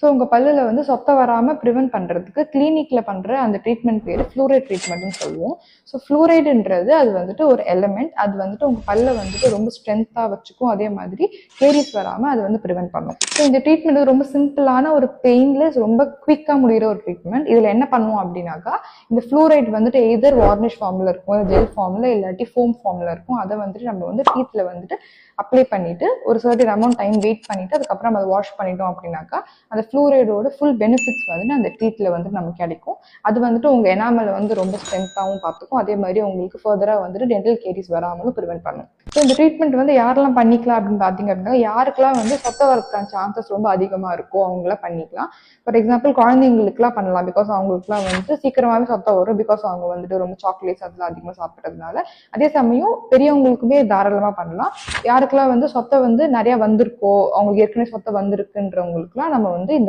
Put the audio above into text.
So உங்கள் பல்லில் வந்து சொத்தை வராமல் ப்ரிவென்ட் பண்ணுறதுக்கு கிளினிக்கில் பண்ணுற அந்த ட்ரீட்மெண்ட் பேர் ஃப்ளூரைட் ட்ரீட்மெண்ட்னு சொல்லுவோம். ஸோ ஃப்ளூரைடுன்றது அது வந்துட்டு ஒரு எலிமெண்ட். அது வந்துட்டு உங்கள் பல்லை வந்துட்டு ரொம்ப ஸ்ட்ரென்த்தாக வச்சுக்கும். அதே மாதிரி கேரிஸ் வராமல் அது வந்து ப்ரிவென்ட் பண்ணும். ஸோ இந்த ட்ரீட்மெண்ட் ரொம்ப சிம்பிளான ஒரு பெயின்லெஸ் ரொம்ப குவிக்காக முடிகிற ஒரு ட்ரீட்மெண்ட். இதில் என்ன பண்ணுவோம் அப்படின்னாக்கா, இந்த ஃப்ளூரைட் வந்துட்டு எதர் வார்னிஷ் ஃபார்மில் இருக்கும், ஜெல் ஃபார்மில், இல்லாட்டி ஃபோம் ஃபார்மில் இருக்கும். அதை வந்துட்டு நம்ம வந்து டீத்தில் வந்துட்டு அப்ளை பண்ணிவிட்டு ஒரு சர்டன் அமௌண்ட் டைம் வெயிட் பண்ணிவிட்டு அதுக்கப்புறம் அதை வாஷ் பண்ணிட்டோம் அப்படின்னாக்கா அந்த ஃப்ளூரைடோட ஃபுல் பெனிஃபிட்ஸ் வந்துட்டு அந்த ட்ரீட்டில் வந்துட்டு நமக்கு கிடைக்கும். அது வந்துட்டு உங்கள் எனாமலை வந்து ரொம்ப ஸ்ட்ரென்த்தாகவும் பார்த்துக்கும். அதே மாதிரி உங்களுக்கு ஃபர்தராக வந்துட்டு டென்டல் கேரிஸ் வராமலும் ப்ரிவென்ட் பண்ணும். ஸோ இந்த ட்ரீட்மெண்ட் வந்து யாரெல்லாம் பண்ணிக்கலாம் அப்படின்னு பார்த்தீங்க அப்படின்னா, யாருக்கெல்லாம் வந்து சொத்தை வரதுக்கான சான்சஸ் ரொம்ப அதிகமாக இருக்கும் அவங்களாம் பண்ணிக்கலாம். ஃபார் எக்ஸாம்பிள் குழந்தைங்களுக்குலாம் பண்ணலாம். பிகாஸ் அவங்களுக்குலாம் வந்துட்டு சீக்கிரமாகவே சொத்தை வரும். பிகாஸ் அவங்க வந்துட்டு ரொம்ப சாக்லேட்ஸ் அதெல்லாம் அதிகமாக சாப்பிட்றதுனால. அதே சமயம் பெரியவங்களுக்குமே தாராளமாக பண்ணலாம். யாருக்கெல்லாம் வந்து சொத்தை வந்து நிறையா வந்திருக்கோ, அவங்களுக்கு ஏற்கனவே சொத்தை வந்திருக்குன்றவங்களுக்குலாம் நம்ம வந்து இந்த